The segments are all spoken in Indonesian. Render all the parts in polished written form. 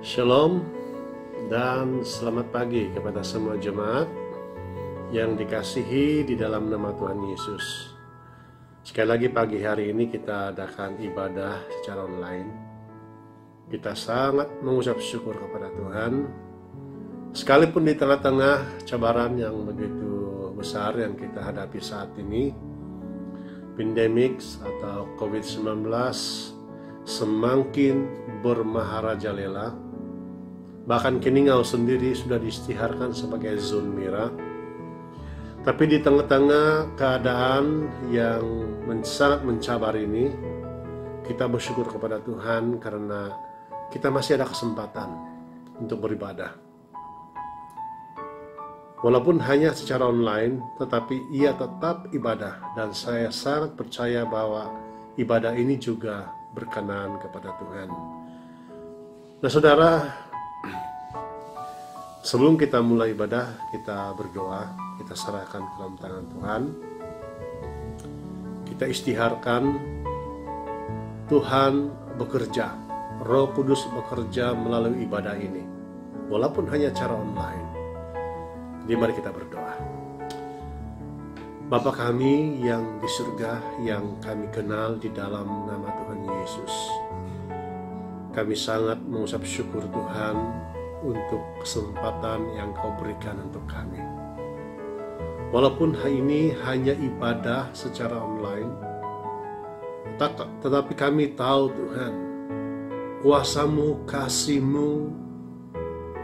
Shalom dan selamat pagi kepada semua jemaat yang dikasihi di dalam nama Tuhan Yesus. Sekali lagi pagi hari ini kita adakan ibadah secara online. Kita sangat mengucap syukur kepada Tuhan, sekalipun di tengah-tengah cabaran yang begitu besar yang kita hadapi saat ini, pandemik atau COVID-19 semakin bermaharajalela. Bahkan Keningau sendiri sudah diistiharkan sebagai zona merah. Tapi di tengah-tengah keadaan yang sangat mencabar ini, kita bersyukur kepada Tuhan karena kita masih ada kesempatan untuk beribadah. Walaupun hanya secara online, tetapi ia tetap ibadah. Dan saya sangat percaya bahwa ibadah ini juga berkenan kepada Tuhan. Nah saudara, sebelum kita mulai ibadah, kita berdoa, kita serahkan ke dalam tangan Tuhan. Kita istiharkan Tuhan bekerja, Roh Kudus bekerja melalui ibadah ini, walaupun hanya cara online. Jadi mari kita berdoa. Bapa kami yang di surga, yang kami kenal di dalam nama Tuhan Yesus, kami sangat mengucap syukur Tuhan untuk kesempatan yang Kau berikan untuk kami. Walaupun hari ini hanya ibadah secara online, tetapi kami tahu Tuhan, kuasa-Mu, kasih-Mu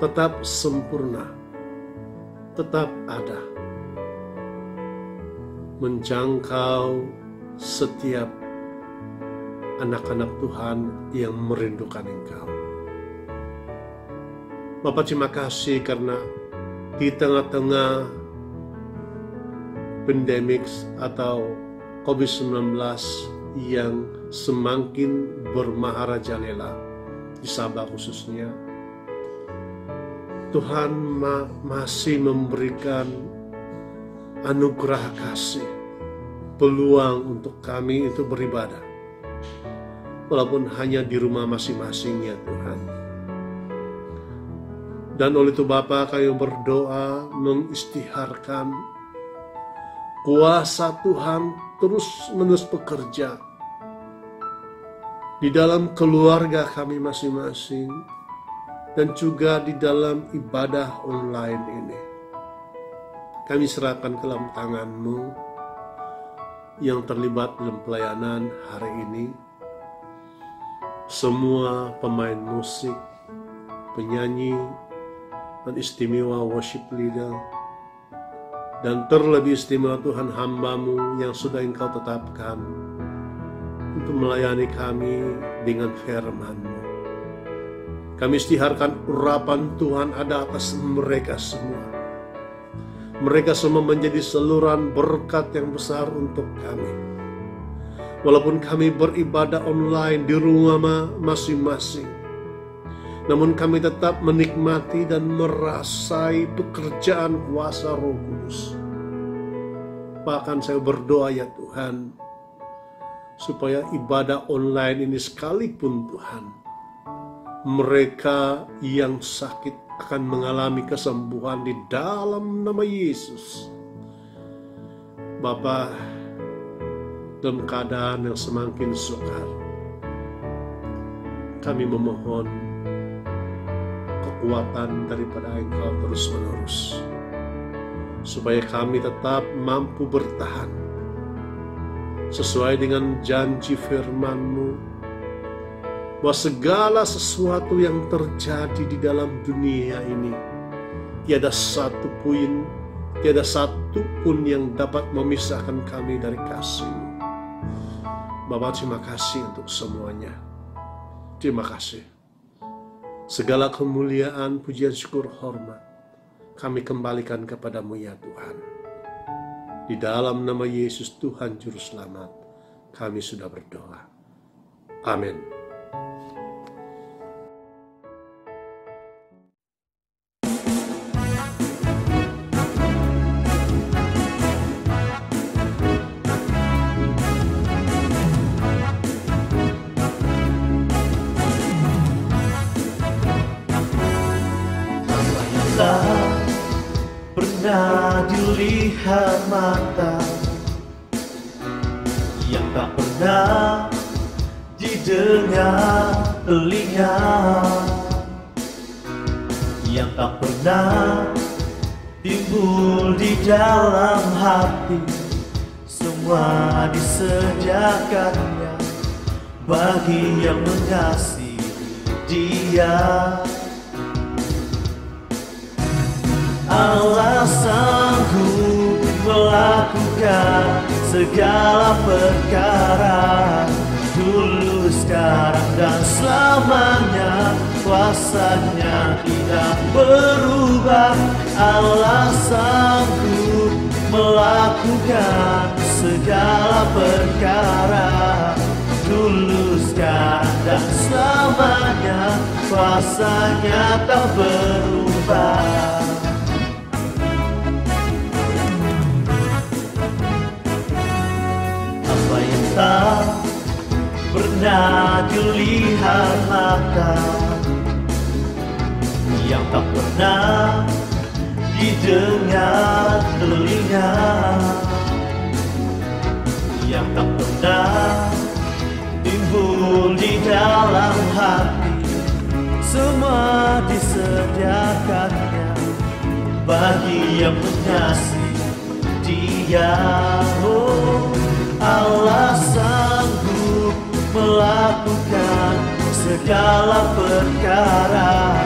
tetap sempurna, tetap ada, menjangkau setiap anak-anak Tuhan yang merindukan Engkau. Bapak, terima kasih karena di tengah-tengah pandemik atau COVID-19 yang semakin bermaharajalela di Sabah khususnya, Tuhan masih memberikan anugerah kasih, peluang untuk kami itu beribadah, walaupun hanya di rumah masing-masing ya Tuhan. Dan oleh itu Bapa, kami berdoa mengistiharkan kuasa Tuhan terus-menerus bekerja di dalam keluarga kami masing-masing dan juga di dalam ibadah online ini. Kami serahkan ke dalam tangan-Mu yang terlibat dalam pelayanan hari ini. Semua pemain musik, penyanyi, dan istimewa worship leader, dan terlebih istimewa Tuhan hamba-Mu yang sudah Engkau tetapkan untuk melayani kami dengan firman-Mu. Kami istiharkan urapan Tuhan ada atas mereka semua. Mereka semua menjadi saluran berkat yang besar untuk kami. Walaupun kami beribadah online di rumah masing-masing, namun kami tetap menikmati dan merasai pekerjaan kuasa Roh Kudus. Bahkan saya berdoa ya Tuhan, supaya ibadah online ini sekalipun Tuhan, mereka yang sakit akan mengalami kesembuhan di dalam nama Yesus. Bapa, dalam keadaan yang semakin sukar, kami memohon kekuatan daripada Engkau terus-menerus, supaya kami tetap mampu bertahan sesuai dengan janji firman-Mu, bahwa segala sesuatu yang terjadi di dalam dunia ini, tiada satu pun yang dapat memisahkan kami dari kasih-Mu. Bapa, terima kasih untuk semuanya. Terima kasih. Segala kemuliaan, pujian, syukur, hormat kami kembalikan kepada-Mu ya Tuhan. Di dalam nama Yesus Tuhan Juru Selamat, kami sudah berdoa. Amin. pernah dilihat mata, yang tak pernah didengar telinga, yang tak pernah timbul di dalam hati. Semua disediakannya bagi yang mengasihi Dia. Allah sanggup melakukan segala perkara, dulu, sekarang, dan selamanya. Kuasanya tidak berubah. Allah sanggup melakukan segala perkara, dulu, sekarang, dan selamanya. Kuasanya tak berubah. Apa yang tak pernah dilihat mata, yang tak pernah didengar telinga, yang tak pernah timbul di dalam hati. Semua disediakannya bagi yang mengasihi Dia. Oh, Allah sanggup melakukan segala perkara,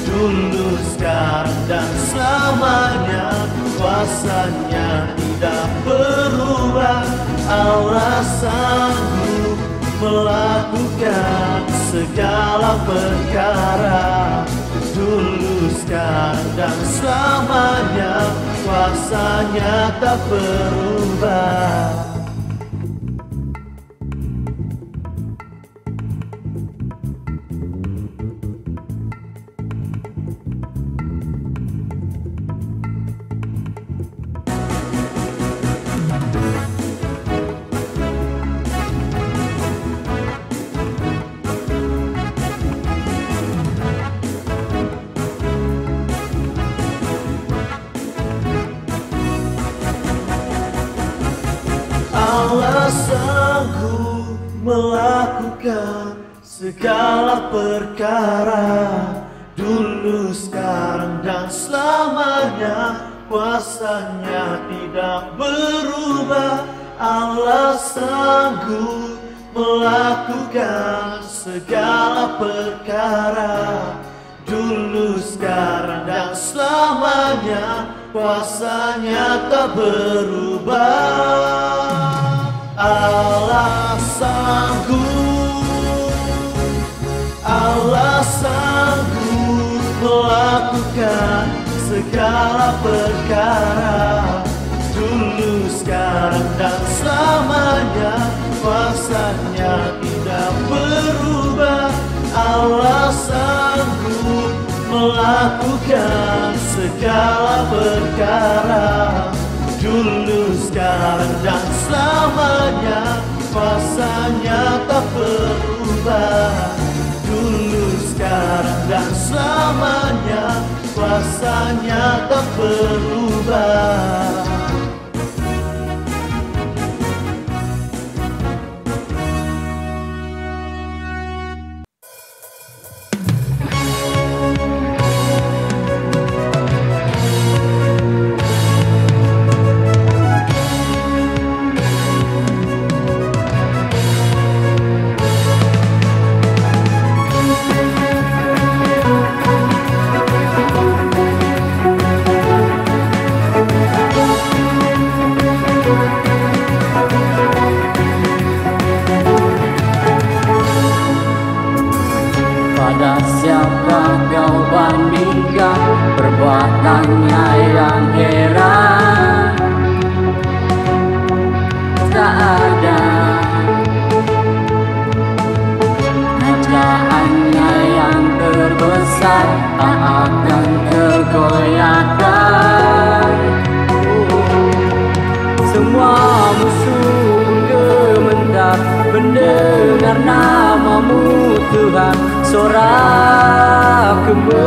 dulu, sekarang, dan selamanya. Kuasanya tidak berubah. Allah sanggup melakukan segala perkara, dulu, sekarang, dan selamanya. Kuasanya tak berubah. Allah sanggup melakukan segala perkara, dulu, sekarang, dan selamanya. Kuasanya tidak berubah. Allah sanggup melakukan segala perkara, dulu, sekarang, dan selamanya. Kuasanya tak berubah. Allah sanggup melakukan segala perkara, dulu, sekarang, dan selamanya. Kuasanya tidak berubah. Allah sanggup melakukan segala perkara, dulu, sekarang, dan selamanya. Kuasanya tak berubah. Dulu, sekarang, dan selamanya. Kuasanya tak berubah. Pada siapa kau bandingkan perbuatannya yang heran? Tak ada kerjaannya yang terbesar, tak akan tergoyahkan. Semua musuh gementar mendengar namamu Tuhan, sorak kemenangan.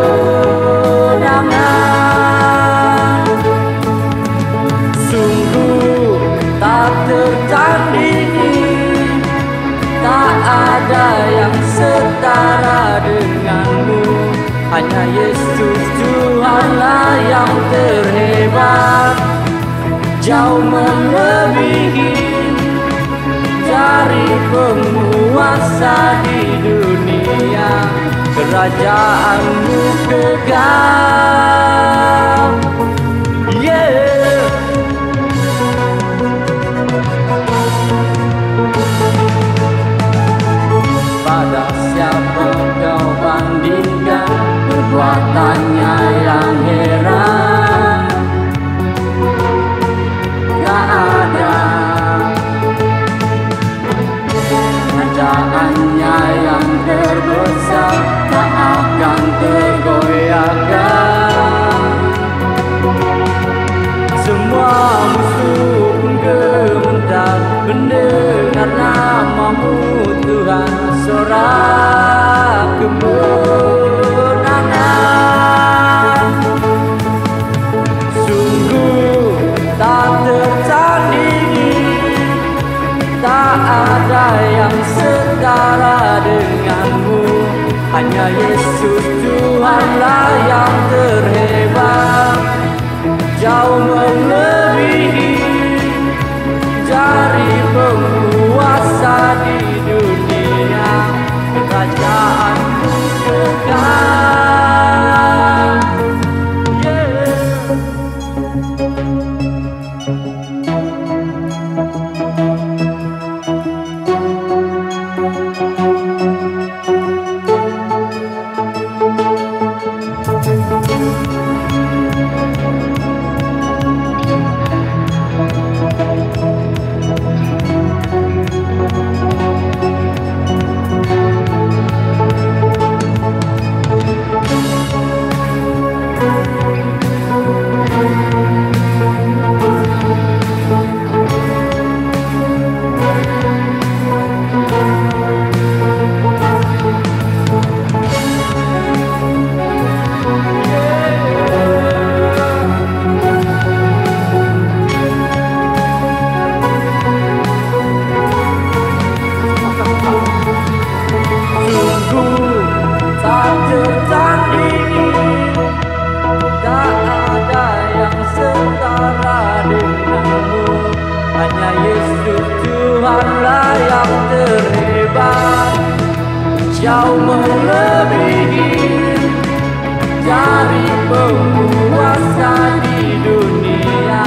yang terhebat, jauh melebihi dari penguasa di dunia. Kerajaanmu kekal, yeah. Pada siapa kau bandingkan perbuatannya yang heran? Gak ada. Kerajaannya yang terbesar tak akan tergoyahkan. Semua musuh pun gemetar mendengar namamu Tuhan. Sorak kemenangan sungguh tak tertandingi, tak ada yang setara denganmu. Hanya Yesus Tuhanlah yang terhebat, jauh melebihi dari penguasa di dunia. Kerajaanmu kekal, yeah. Tuhanlah yang terhebat, jauh melebihi dari penguasa di dunia.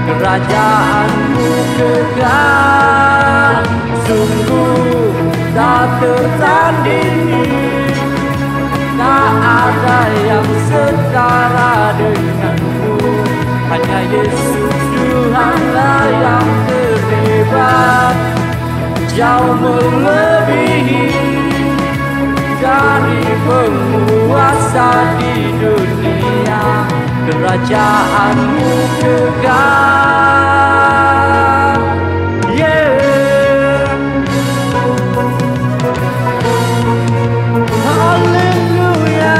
Kerajaanmu kekal, sungguh tak tertandingi, tak ada yang setara denganmu. Hanya Yesus Tuhanlah yang terhebat, jauh melebihi dari penguasa di dunia. Kerajaanmu kekal, yeah. Haleluya.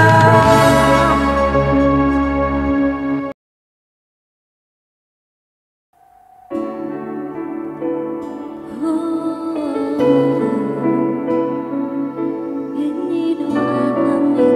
Ini doa kami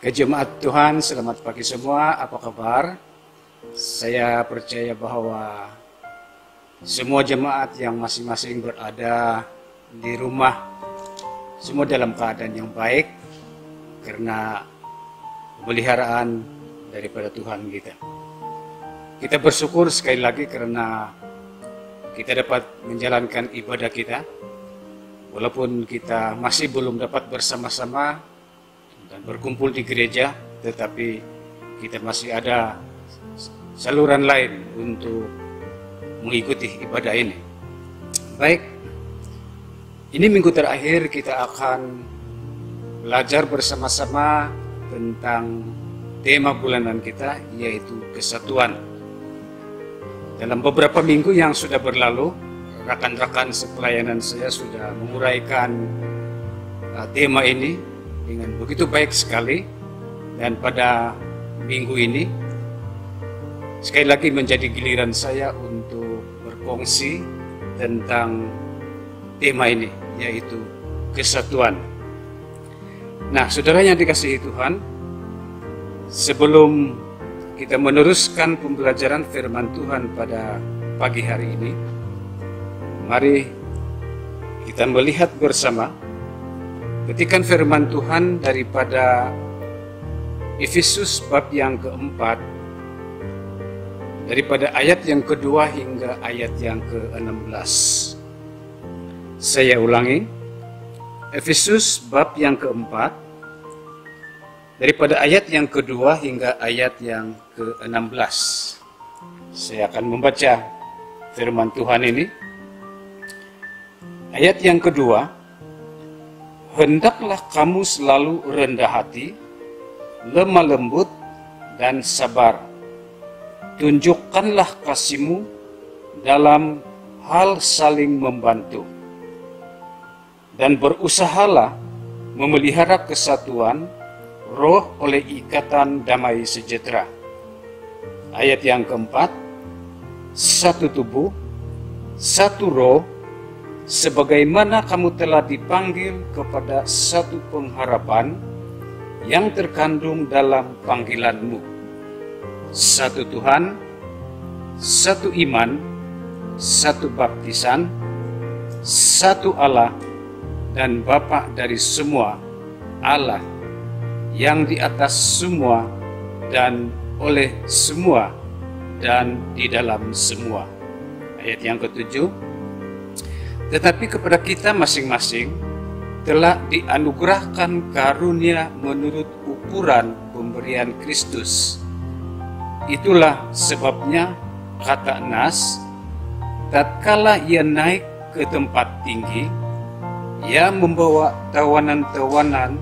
Jemaat Tuhan, selamat pagi semua. Apa kabar? Saya percaya bahwa semua jemaat yang masing-masing berada di rumah, semua dalam keadaan yang baik karena pemeliharaan daripada Tuhan kita. Kita bersyukur sekali lagi karena kita dapat menjalankan ibadah kita, walaupun kita masih belum dapat bersama-sama dan berkumpul di gereja, tetapi kita masih ada saluran lain untuk mengikuti ibadah ini. Baik, ini minggu terakhir kita akan belajar bersama-sama tentang tema bulanan kita, yaitu kesatuan. Dalam beberapa minggu yang sudah berlalu, rekan-rekan sepelayanan saya sudah menguraikan tema ini dengan begitu baik sekali, dan pada minggu ini sekali lagi menjadi giliran saya untuk berkongsi tentang tema ini, yaitu kesatuan. Nah, saudara yang dikasihi Tuhan, sebelum kita meneruskan pembelajaran firman Tuhan pada pagi hari ini, mari kita melihat bersama ketikan firman Tuhan daripada Efesus bab yang keempat, daripada ayat yang kedua hingga ayat yang ke-16. Saya ulangi, Efesus bab yang keempat, daripada ayat yang kedua hingga ayat yang ke-16. Saya akan membaca firman Tuhan ini. Ayat yang kedua, hendaklah kamu selalu rendah hati, lemah lembut, dan sabar. Tunjukkanlah kasihmu dalam hal saling membantu. Dan berusahalah memelihara kesatuan roh oleh ikatan damai sejahtera. Ayat yang keempat, satu tubuh, satu roh, sebagaimana kamu telah dipanggil kepada satu pengharapan yang terkandung dalam panggilanmu. Satu Tuhan, satu iman, satu baptisan, satu Allah dan Bapa dari semua, Allah yang di atas semua dan oleh semua dan di dalam semua. Ayat yang ketujuh, tetapi kepada kita masing-masing telah dianugerahkan karunia menurut ukuran pemberian Kristus. Itulah sebabnya kata Nas, tatkala ia naik ke tempat tinggi, ia membawa tawanan-tawanan,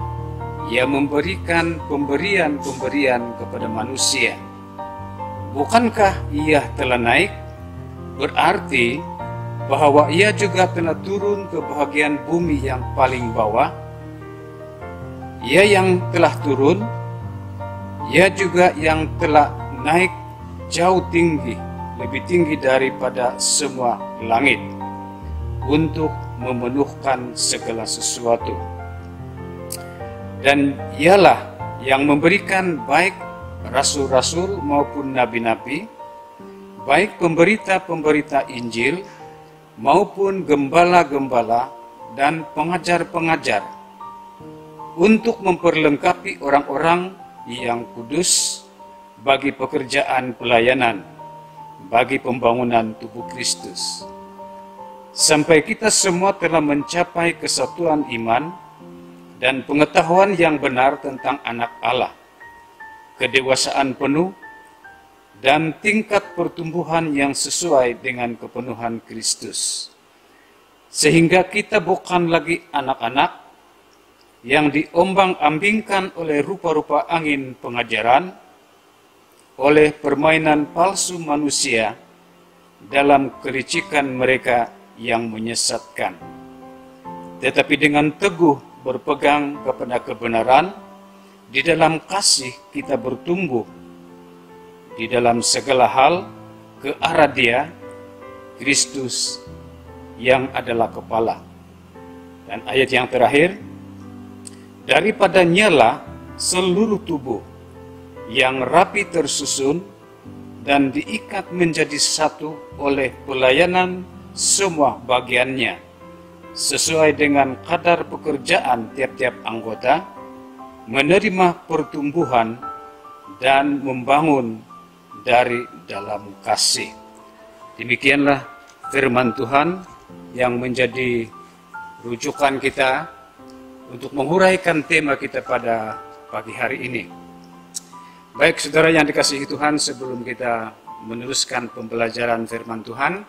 ia memberikan pemberian-pemberian kepada manusia. Bukankah ia telah naik? Berarti bahwa ia juga telah turun ke bahagian bumi yang paling bawah. Ia yang telah turun, ia juga yang telah naik jauh tinggi, lebih tinggi daripada semua langit, untuk memenuhkan segala sesuatu. Dan ialah yang memberikan baik rasul-rasul maupun nabi-nabi, baik pemberita-pemberita Injil, maupun gembala-gembala dan pengajar-pengajar, untuk memperlengkapi orang-orang yang kudus bagi pekerjaan pelayanan, bagi pembangunan tubuh Kristus, sampai kita semua telah mencapai kesatuan iman dan pengetahuan yang benar tentang anak Allah, kedewasaan penuh, dan tingkat pertumbuhan yang sesuai dengan kepenuhan Kristus. Sehingga kita bukan lagi anak-anak yang diombang-ambingkan oleh rupa-rupa angin pengajaran, oleh permainan palsu manusia dalam kelicikan mereka yang menyesatkan. Tetapi dengan teguh berpegang kepada kebenaran, di dalam kasih kita bertumbuh di dalam segala hal ke arah Dia, Kristus yang adalah kepala. Dan ayat yang terakhir, daripadanya lah seluruh tubuh yang rapi tersusun dan diikat menjadi satu oleh pelayanan semua bagiannya, sesuai dengan kadar pekerjaan tiap-tiap anggota, menerima pertumbuhan dan membangun dari dalam kasih. Demikianlah firman Tuhan yang menjadi rujukan kita untuk menguraikan tema kita pada pagi hari ini. Baik saudara yang dikasihi Tuhan, sebelum kita meneruskan pembelajaran firman Tuhan,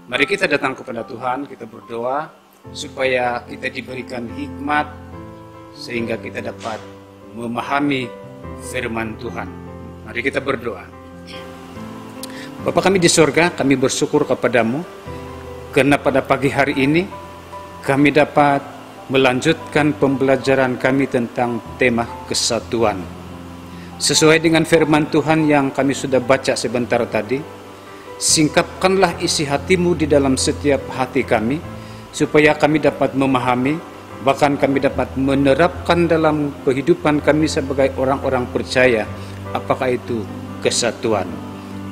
mari kita datang kepada Tuhan, kita berdoa supaya kita diberikan hikmat sehingga kita dapat memahami firman Tuhan. Mari kita berdoa. Bapa kami di sorga, kami bersyukur kepadamu karena pada pagi hari ini kami dapat melanjutkan pembelajaran kami tentang tema kesatuan. Sesuai dengan firman Tuhan yang kami sudah baca sebentar tadi, singkapkanlah isi hatimu di dalam setiap hati kami, supaya kami dapat memahami, bahkan kami dapat menerapkan dalam kehidupan kami sebagai orang-orang percaya, apakah itu kesatuan.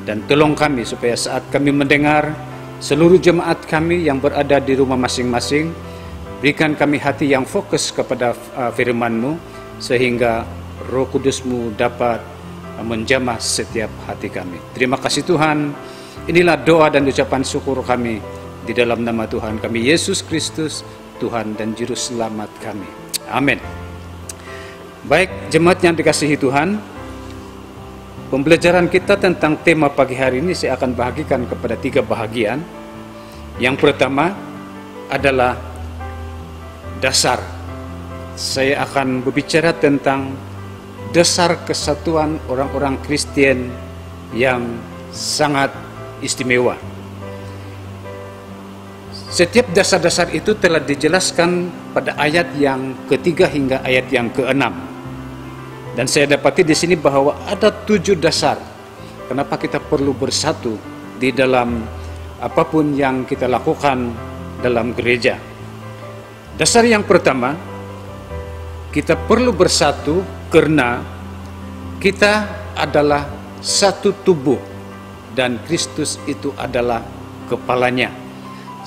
Dan tolong kami supaya saat kami mendengar, seluruh jemaat kami yang berada di rumah masing-masing, berikan kami hati yang fokus kepada firman-Mu, sehingga Roh Kudus-Mu dapat menjamah setiap hati kami. Terima kasih Tuhan. Inilah doa dan ucapan syukur kami di dalam nama Tuhan kami Yesus Kristus, Tuhan dan Juru Selamat kami. Amin. Baik, jemaat yang dikasihi Tuhan, pembelajaran kita tentang tema pagi hari ini saya akan bahagikan kepada 3 bahagian. Yang pertama adalah dasar. Saya akan berbicara tentang dasar kesatuan orang-orang Kristen yang sangat istimewa. Setiap dasar-dasar itu telah dijelaskan pada ayat yang ketiga hingga ayat yang ke-6. Dan saya dapati di sini bahwa ada 7 dasar kenapa kita perlu bersatu di dalam apapun yang kita lakukan dalam gereja. Dasar yang pertama, kita perlu bersatu karena kita adalah satu tubuh dan Kristus itu adalah kepalanya.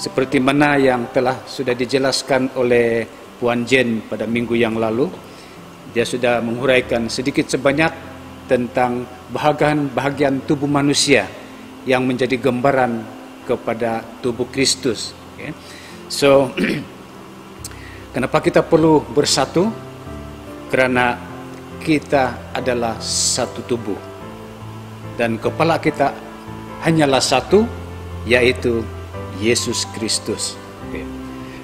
Seperti mana yang telah sudah dijelaskan oleh Puan Jen pada minggu yang lalu, dia sudah menguraikan sedikit sebanyak tentang bahagian tubuh manusia yang menjadi gambaran kepada tubuh Kristus. Okay. So, kenapa kita perlu bersatu? Karena kita adalah satu tubuh dan kepala kita hanyalah satu, yaitu Yesus Kristus. Okay.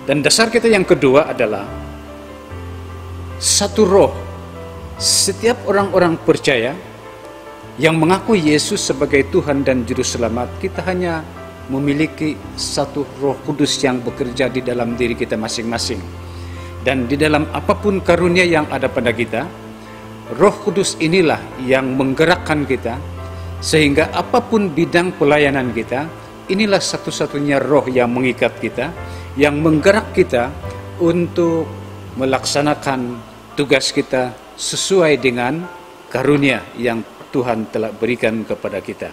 Dan dasar kita yang kedua adalah satu roh. Setiap orang-orang percaya yang mengaku Yesus sebagai Tuhan dan Juru Selamat, kita hanya memiliki satu Roh Kudus yang bekerja di dalam diri kita masing-masing. Dan di dalam apapun karunia yang ada pada kita, Roh Kudus inilah yang menggerakkan kita, sehingga apapun bidang pelayanan kita, inilah satu-satunya roh yang mengikat kita, yang menggerak kita untuk melaksanakan tugas kita sesuai dengan karunia yang Tuhan telah berikan kepada kita.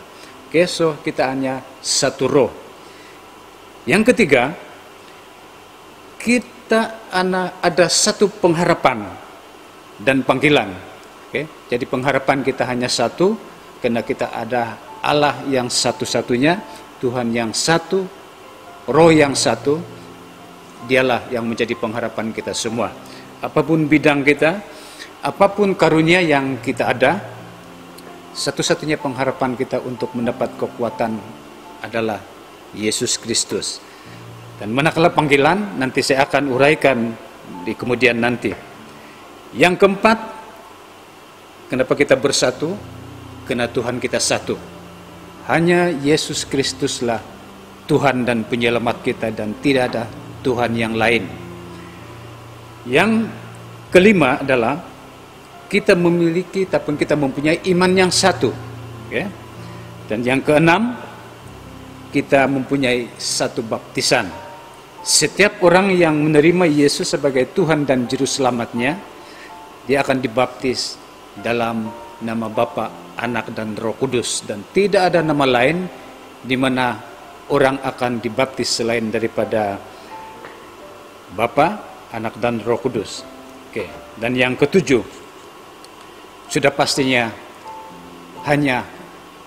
Oke, so kita hanya satu roh. Yang ketiga, kita ada satu pengharapan dan panggilan. Oke, jadi pengharapan kita hanya satu, karena kita ada Allah yang satu-satunya, Tuhan yang satu, Roh yang satu, dialah yang menjadi pengharapan kita semua. Apapun bidang kita, apapun karunia yang kita ada, satu-satunya pengharapan kita untuk mendapat kekuatan adalah Yesus Kristus. Dan manakala panggilan, nanti saya akan uraikan di kemudian nanti. Yang keempat, kenapa kita bersatu? Karena Tuhan kita satu. Hanya Yesus Kristuslah Tuhan dan penyelamat kita, dan tidak ada Tuhan yang lain. Yang kelima adalah kita memiliki ataupun kita mempunyai iman yang satu. Okay? Dan yang keenam, kita mempunyai satu baptisan. Setiap orang yang menerima Yesus sebagai Tuhan dan Juru Selamatnya, dia akan dibaptis dalam nama Bapa, Anak, dan Roh Kudus, dan tidak ada nama lain di mana orang akan dibaptis selain daripada Bapa, Anak, dan Roh Kudus. Oke. Dan yang ketujuh, sudah pastinya hanya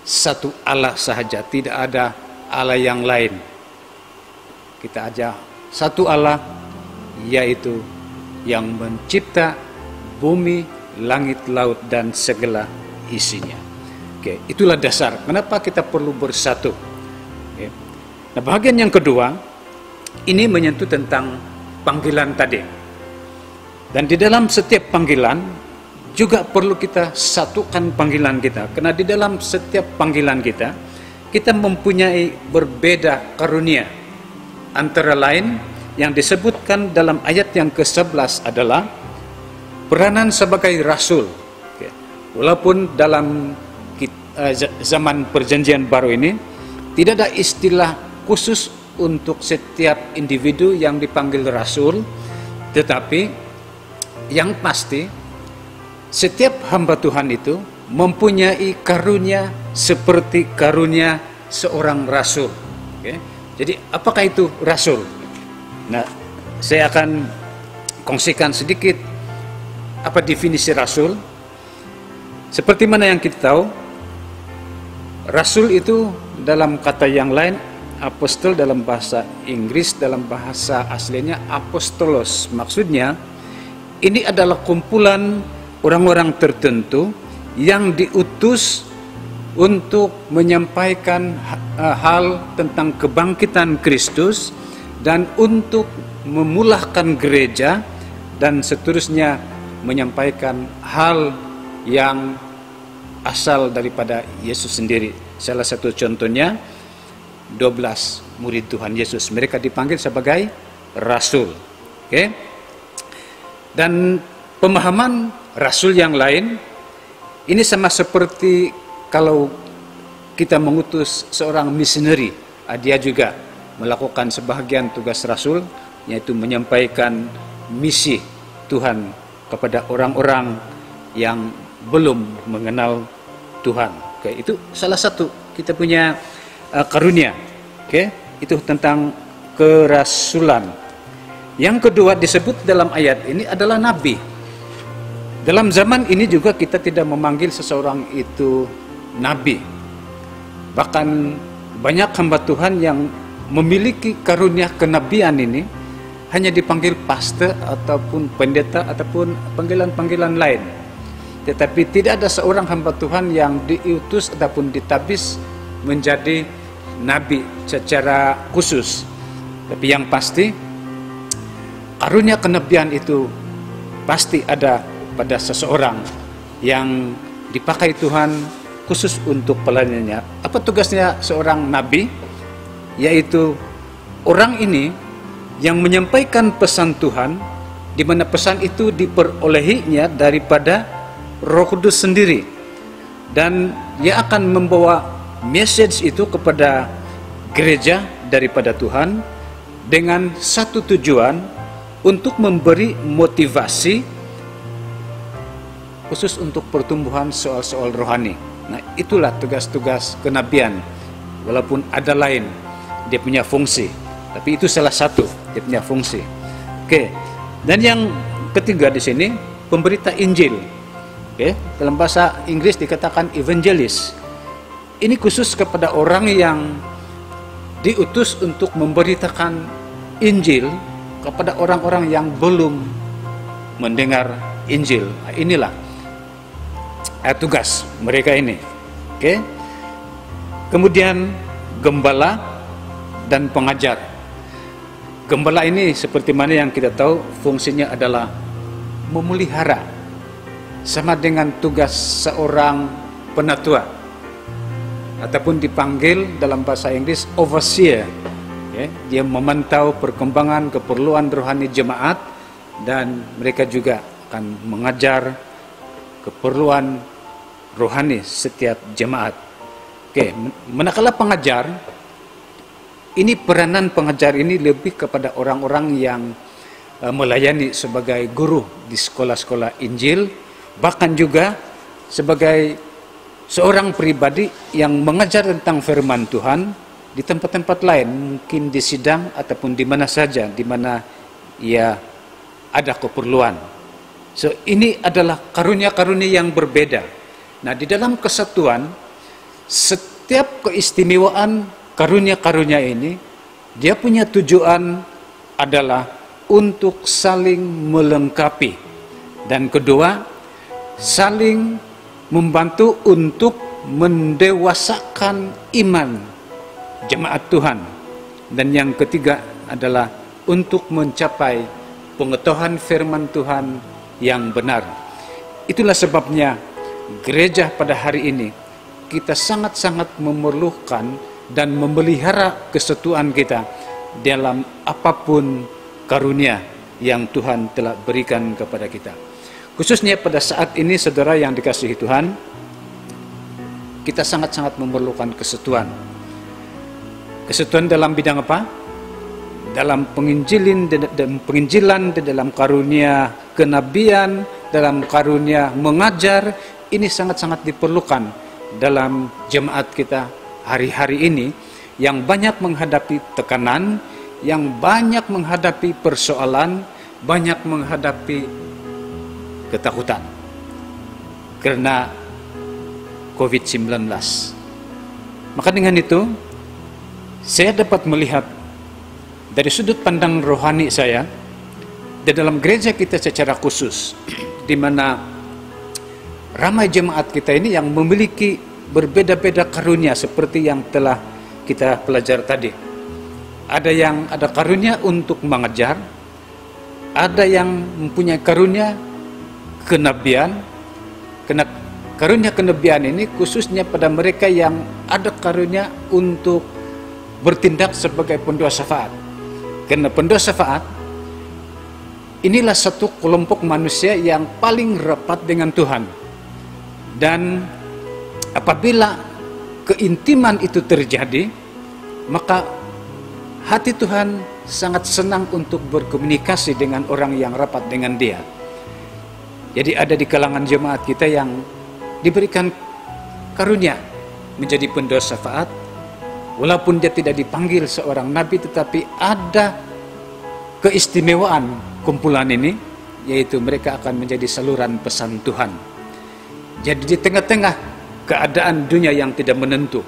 satu Allah sahaja, tidak ada Allah yang lain. Kita aja satu Allah, yaitu yang mencipta bumi, langit, laut, dan segala isinya. Oke, itulah dasar kenapa kita perlu bersatu. Oke. Nah, bagian yang kedua ini menyentuh tentang panggilan tadi. Dan di dalam setiap panggilan juga perlu kita satukan panggilan kita, karena di dalam setiap panggilan kita mempunyai berbeda karunia. Antara lain yang disebutkan dalam ayat yang ke-11 adalah peranan sebagai rasul. Walaupun dalam zaman perjanjian baru ini tidak ada istilah khusus untuk setiap individu yang dipanggil rasul, tetapi yang pasti setiap hamba Tuhan itu mempunyai karunia seperti karunia seorang rasul. Jadi apakah itu rasul? Nah, saya akan kongsikan sedikit apa definisi rasul. Seperti mana yang kita tahu, rasul itu dalam kata yang lain, apostol dalam bahasa Inggris, dalam bahasa aslinya apostolos. Maksudnya ini adalah kumpulan orang-orang tertentu yang diutus untuk menyampaikan hal tentang kebangkitan Kristus dan untuk memulahkan gereja, dan seterusnya menyampaikan hal yang asal daripada Yesus sendiri. Salah satu contohnya 12 murid Tuhan Yesus, mereka dipanggil sebagai rasul. Oke. Dan pemahaman rasul yang lain ini sama seperti kalau kita mengutus seorang misioneri, dia juga melakukan sebahagian tugas rasul, yaitu menyampaikan misi Tuhan kepada orang-orang yang belum mengenal Tuhan. Oke, itu salah satu kita punya karunia. Oke, itu tentang kerasulan. Yang kedua disebut dalam ayat ini adalah nabi. Dalam zaman ini juga kita tidak memanggil seseorang itu nabi. Bahkan banyak hamba Tuhan yang memiliki karunia kenabian ini hanya dipanggil pastor ataupun pendeta ataupun panggilan-panggilan lain. Tetapi tidak ada seorang hamba Tuhan yang diutus ataupun ditabis menjadi nabi secara khusus. Tapi yang pasti karunia kenabian itu pasti ada pada seseorang yang dipakai Tuhan khusus untuk pelayanannya. Apa tugasnya seorang nabi? Yaitu orang ini yang menyampaikan pesan Tuhan, di mana pesan itu diperolehinya daripada Roh Kudus sendiri, dan dia akan membawa message itu kepada gereja daripada Tuhan dengan satu tujuan, untuk memberi motivasi khusus untuk pertumbuhan soal-soal rohani. Nah, itulah tugas-tugas kenabian. Walaupun ada lain, dia punya fungsi, tapi itu salah satu dia punya fungsi. Oke. Dan yang ketiga di sini pemberita Injil. Oke, dalam bahasa Inggris dikatakan evangelist. Ini khusus kepada orang yang diutus untuk memberitakan Injil kepada orang-orang yang belum mendengar Injil. Nah, inilah tugas mereka ini. Oke. Kemudian gembala dan pengajar. Gembala ini seperti mana yang kita tahu fungsinya adalah memelihara, sama dengan tugas seorang penatua, ataupun dipanggil dalam bahasa Inggris overseer. Dia memantau perkembangan keperluan rohani jemaat, dan mereka juga akan mengajar keperluan rohani setiap jemaat. Oke, manakala pengajar, ini peranan pengajar ini lebih kepada orang-orang yang melayani sebagai guru di sekolah-sekolah Injil, bahkan juga sebagai seorang pribadi yang mengajar tentang firman Tuhan di tempat-tempat lain, mungkin di sidang ataupun di mana saja di mana ia ada keperluan. So, ini adalah karunia-karunia yang berbeda. Nah, di dalam kesatuan, setiap keistimewaan karunia-karunia ini, dia punya tujuan adalah untuk saling melengkapi. Dan kedua, saling membantu untuk mendewasakan iman jemaat Tuhan. Dan yang ketiga adalah untuk mencapai pengetahuan firman Tuhan yang benar. Itulah sebabnya gereja pada hari ini kita sangat-sangat memerlukan dan memelihara kesatuan kita dalam apapun karunia yang Tuhan telah berikan kepada kita. Khususnya pada saat ini, saudara yang dikasihi Tuhan, kita sangat-sangat memerlukan kesatuan. Kesatuan dalam bidang apa? Dalam penginjilan, dalam karunia kenabian, dalam karunia mengajar. Ini sangat-sangat diperlukan dalam jemaat kita hari-hari ini yang banyak menghadapi tekanan, yang banyak menghadapi persoalan, banyak menghadapi ketakutan karena COVID-19. Maka dengan itu, saya dapat melihat dari sudut pandang rohani saya, di dalam gereja kita secara khusus, di mana ramai jemaat kita ini yang memiliki berbeda-beda karunia seperti yang telah kita pelajari tadi. Ada yang ada karunia untuk mengajar, ada yang mempunyai karunia kenabian. Karunia kenabian ini khususnya pada mereka yang ada karunia untuk bertindak sebagai pendoa syafaat. Karena pendoa syafaat inilah satu kelompok manusia yang paling rapat dengan Tuhan. Dan apabila keintiman itu terjadi, maka hati Tuhan sangat senang untuk berkomunikasi dengan orang yang rapat dengan Dia. Jadi ada di kalangan jemaat kita yang diberikan karunia menjadi pendoa syafaat, walaupun dia tidak dipanggil seorang nabi, tetapi ada keistimewaan kumpulan ini, yaitu mereka akan menjadi saluran pesan Tuhan. Jadi di tengah-tengah keadaan dunia yang tidak menentu,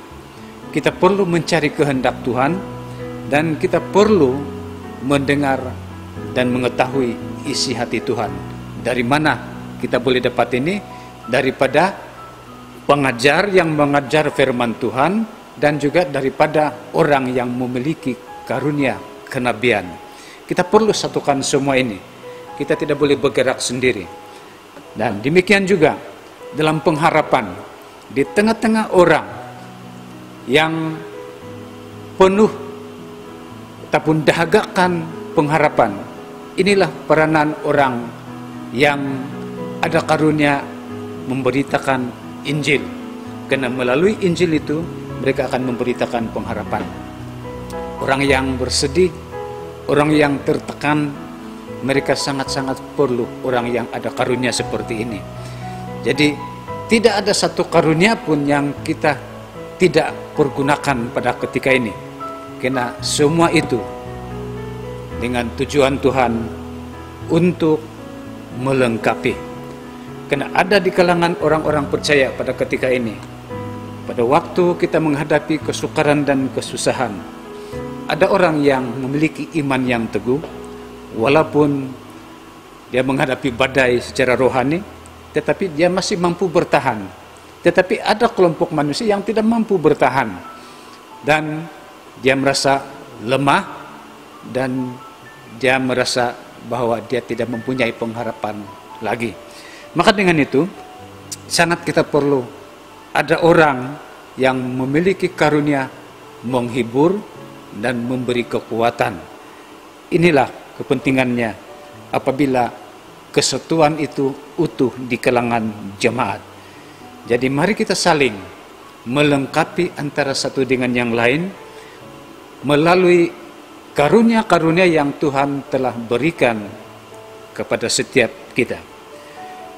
kita perlu mencari kehendak Tuhan, dan kita perlu mendengar dan mengetahui isi hati Tuhan. Dari mana kita boleh dapat ini? Daripada pengajar yang mengajar firman Tuhan, dan juga daripada orang yang memiliki karunia kenabian. Kita perlu satukan semua ini. Kita tidak boleh bergerak sendiri. Dan demikian juga dalam pengharapan, di tengah-tengah orang yang penuh ataupun dahagakan pengharapan, inilah peranan orang yang ada karunia memberitakan Injil. Karena melalui Injil itu mereka akan memberitakan pengharapan. Orang yang bersedih, orang yang tertekan, mereka sangat-sangat perlu orang yang ada karunia seperti ini. Jadi tidak ada satu karunia pun yang kita tidak pergunakan pada ketika ini. Karena semua itu dengan tujuan Tuhan untuk melengkapi. Karena ada di kalangan orang-orang percaya pada ketika ini, pada waktu kita menghadapi kesukaran dan kesusahan, ada orang yang memiliki iman yang teguh, walaupun dia menghadapi badai secara rohani, tetapi dia masih mampu bertahan. Tetapi ada kelompok manusia yang tidak mampu bertahan, dan dia merasa lemah, dan dia merasa bahwa dia tidak mempunyai pengharapan lagi. Maka dengan itu, sangat kita perlu ada orang yang memiliki karunia menghibur dan memberi kekuatan. Inilah kepentingannya apabila kesatuan itu utuh di kalangan jemaat. Jadi mari kita saling melengkapi antara satu dengan yang lain melalui karunia-karunia yang Tuhan telah berikan kepada setiap kita.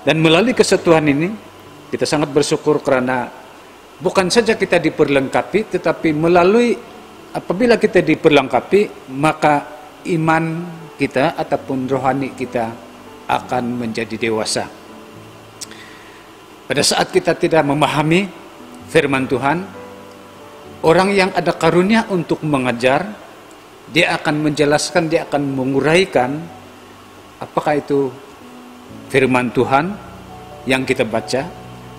Dan melalui kesatuan ini, kita sangat bersyukur karena bukan saja kita diperlengkapi, tetapi melalui apabila kita diperlengkapi, maka iman kita ataupun rohani kita akan menjadi dewasa. Pada saat kita tidak memahami firman Tuhan, orang yang ada karunia untuk mengajar, dia akan menjelaskan, dia akan menguraikan apakah itu firman Tuhan yang kita baca,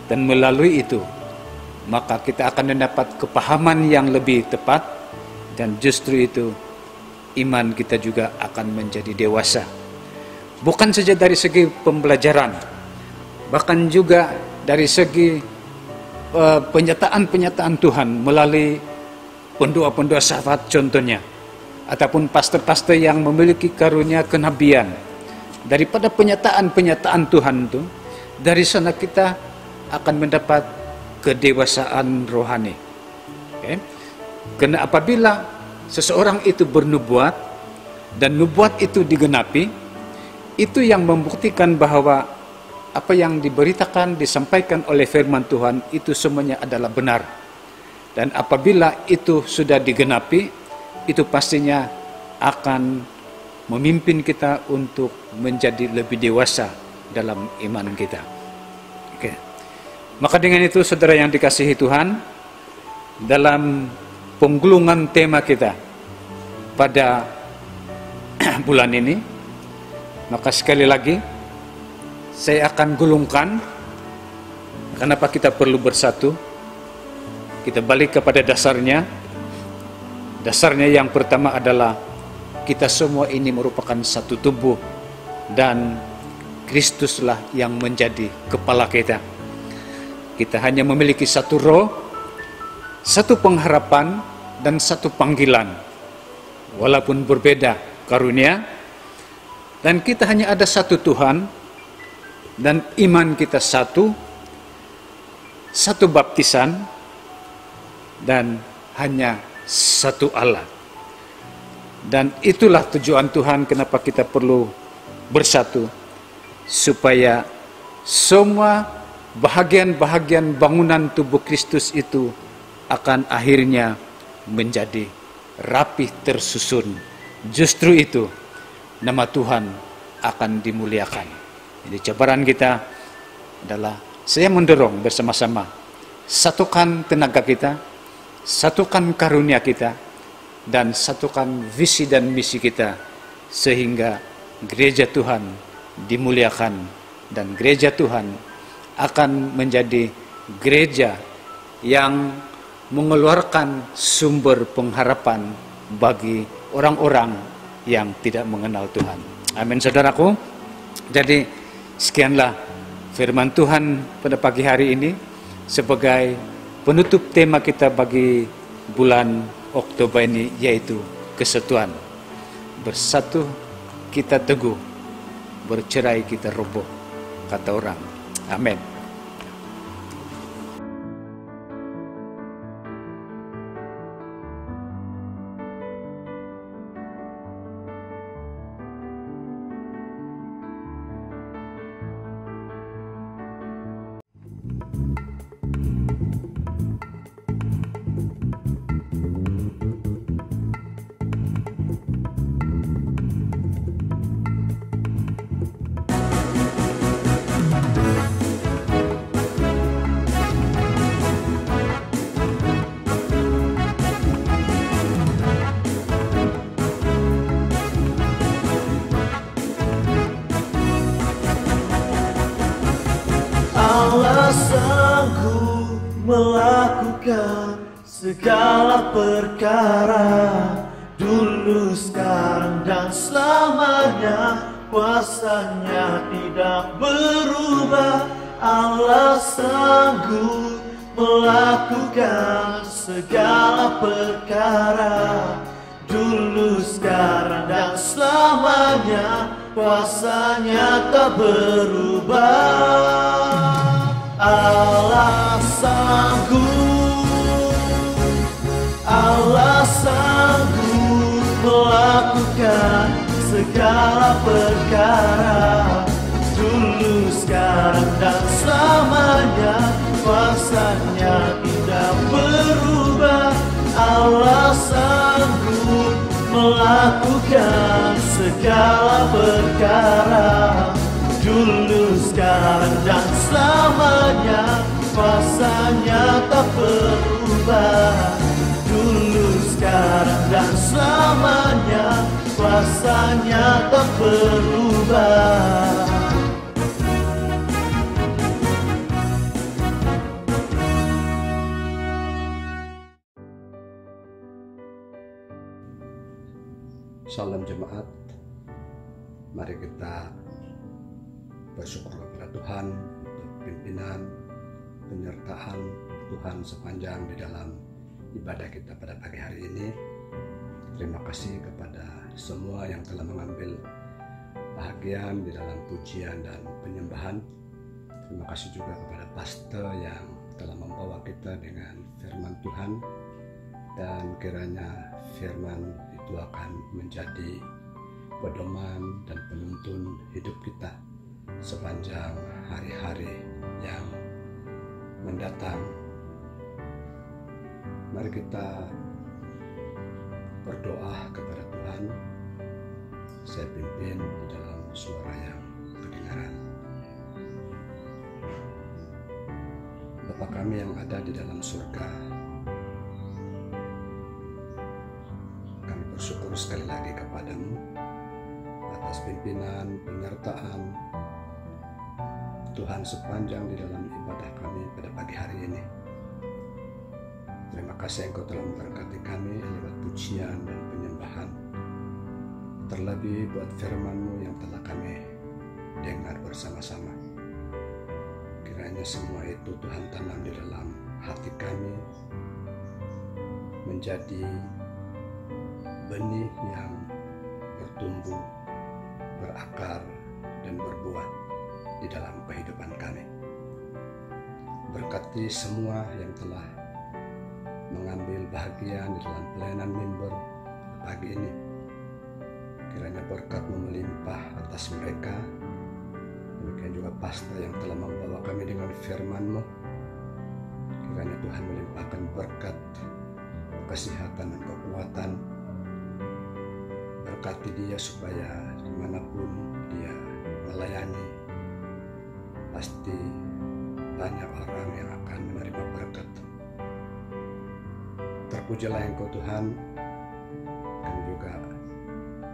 dan melalui itu maka kita akan mendapat kepahaman yang lebih tepat, dan justru itu iman kita juga akan menjadi dewasa. Bukan saja dari segi pembelajaran, bahkan juga dari segi penyataan-penyataan Tuhan melalui pendua-pendua sahabat contohnya, ataupun pastor-pastor yang memiliki karunia kenabian. Daripada penyataan-penyataan Tuhan itu, dari sana kita akan mendapat kedewasaan rohani. Okay? Karena apabila seseorang itu bernubuat dan nubuat itu digenapi, itu yang membuktikan bahwa apa yang diberitakan, disampaikan oleh firman Tuhan itu semuanya adalah benar. Dan apabila itu sudah digenapi, itu pastinya akan memimpin kita untuk menjadi lebih dewasa dalam iman kita. Oke. Maka dengan itu, saudara yang dikasihi Tuhan, dalam penggulungan tema kita pada bulan ini, maka sekali lagi saya akan gulungkan kenapa kita perlu bersatu. Kita balik kepada dasarnya. Dasarnya yang pertama adalah kita semua ini merupakan satu tubuh, dan Kristuslah yang menjadi kepala kita. Kita hanya memiliki satu roh, satu pengharapan, dan satu panggilan. Walaupun berbeda karunia, dan kita hanya ada satu Tuhan, dan iman kita satu, satu baptisan, dan hanya satu Allah. Dan itulah tujuan Tuhan kenapa kita perlu bersatu, supaya semua bahagian-bahagian bangunan tubuh Kristus itu akan akhirnya menjadi rapih tersusun. Justru itu nama Tuhan akan dimuliakan. Jadi cabaran kita adalah saya mendorong bersama-sama, satukan tenaga kita, satukan karunia kita, dan satukan visi dan misi kita, sehingga gereja Tuhan dimuliakan, dan gereja Tuhan akan menjadi gereja yang mengeluarkan sumber pengharapan bagi orang-orang yang tidak mengenal Tuhan. Amin, saudaraku. Jadi sekianlah firman Tuhan pada pagi hari ini sebagai penutup tema kita bagi bulan Oktober ini, yaitu kesatuan. Bersatu kita teguh, bercerai kita roboh, kata orang. Amin. Allah sanggup melakukan segala perkara, dulu, sekarang, dan selamanya. Kuasanya tidak berubah. Allah sanggup melakukan segala perkara, dulu, sekarang, dan selamanya. Kuasanya tak berubah. Allah sanggup, Allah sanggup melakukan selamanya. Kuasanya tidak berubah. Allah sanggup melakukan segala perkara, dulu, sekarang, dan selamanya. Kuasanya tak berubah, dulu, sekarang, dan selamanya. Kuasanya tak berubah. Salam jemaat, mari kita bersyukur kepada Tuhan untuk pimpinan, penyertaan Tuhan sepanjang di dalam ibadah kita pada pagi hari ini. Terima kasih kepada semua yang telah mengambil bahagian di dalam pujian dan penyembahan. Terima kasih juga kepada pastor yang telah membawa kita dengan firman Tuhan, dan kiranya firman itu akan menjadi pedoman dan penuntun hidup kita sepanjang hari-hari yang mendatang. Mari kita berdoa kepada Tuhan. Saya pimpin di dalam suara yang kedengaran. Bapa kami yang ada di dalam surga, kami bersyukur sekali lagi kepadamu atas pimpinan, penyertaan Tuhan sepanjang di dalam ibadah kami pada pagi hari ini. Terima kasih Engkau telah memberkati kami lewat pujian dan penyembahan, terlebih buat firman-Mu yang telah kami dengar bersama-sama. Kiranya semua itu Tuhan tanam di dalam hati kami, menjadi benih yang bertumbuh, berakar, dan berbuah di dalam kehidupan kami. Berkati semua yang telah mengambil bahagian di dalam pelayanan mimbar pagi ini. Kiranya berkat-Mu melimpah atas mereka. Demikian juga pastor yang telah membawa kami dengan firman-Mu. Kiranya Tuhan melimpahkan berkat, kesehatan, dan kekuatan. Berkati dia supaya dimanapun dia melayani, pasti banyak orang yang akan menerima berkat. Terpujilah Engkau Tuhan. Kami juga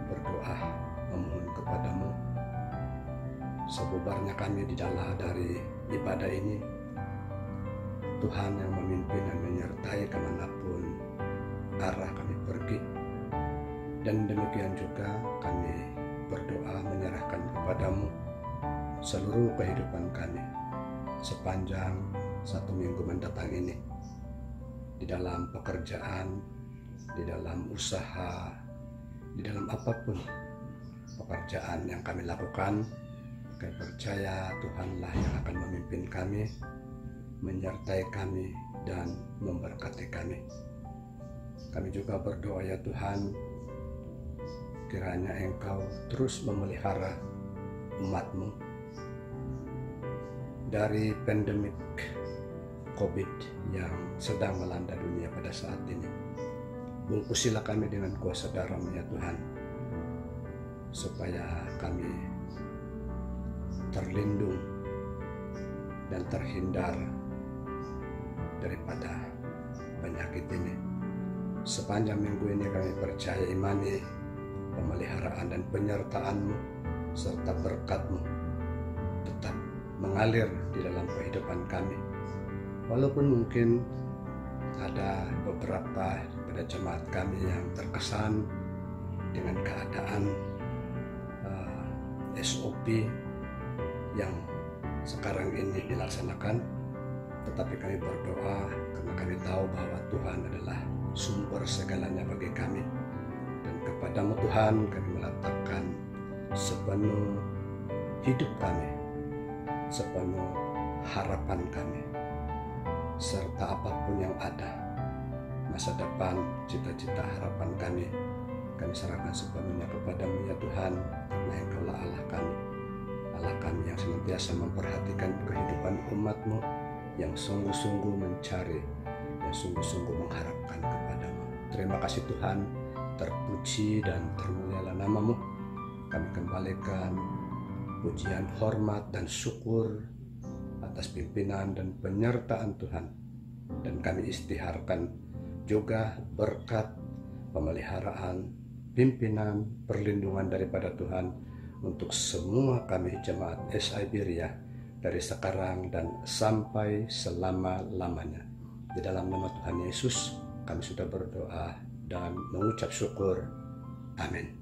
berdoa memohon kepadamu, sebubarnya kami di dalam dari ibadah ini, Tuhan yang memimpin dan menyertai kemanapun arah kami pergi. Dan demikian juga kami berdoa menyerahkan kepadamu seluruh kehidupan kami sepanjang 1 minggu mendatang ini, di dalam pekerjaan, di dalam usaha, di dalam apapun pekerjaan yang kami lakukan. Kami percaya Tuhanlah yang akan memimpin kami, menyertai kami, dan memberkati kami. Kami juga berdoa ya Tuhan, kiranya Engkau terus memelihara umat-Mu dari pandemik COVID yang sedang melanda dunia pada saat ini. Bungkusilah kami dengan kuasa darah-Mu ya Tuhan, supaya kami terlindung dan terhindar daripada penyakit ini. Sepanjang minggu ini kami percaya imani pemeliharaan dan penyertaan-Mu serta berkat-Mu tetap mengalir di dalam kehidupan kami. Walaupun mungkin ada beberapa pada jemaat kami yang terkesan dengan keadaan SOP yang sekarang ini dilaksanakan, tetapi kami berdoa karena kami tahu bahwa Tuhan adalah sumber segalanya bagi kami. Dan kepadamu Tuhan kami meletakkan sepenuh hidup kami, sepenuh harapan kami, serta apapun yang ada, masa depan, cita-cita, harapan kami serahkan sepenuhnya kepadamu ya Tuhan, karena Engkaulah Allah kami. Allah kami yang senantiasa memperhatikan kehidupan umat-Mu yang sungguh-sungguh mencari, yang sungguh-sungguh mengharapkan kepadamu. Terima kasih Tuhan, terpuji dan termulialah nama-Mu. Kami kembalikan pujian, hormat, dan syukur atas pimpinan dan penyertaan Tuhan. Dan kami istiharkan juga berkat pemeliharaan, pimpinan, perlindungan daripada Tuhan untuk semua kami jemaat SIBeria dari sekarang dan sampai selama-lamanya. Di dalam nama Tuhan Yesus kami sudah berdoa dan mengucap syukur. Amin.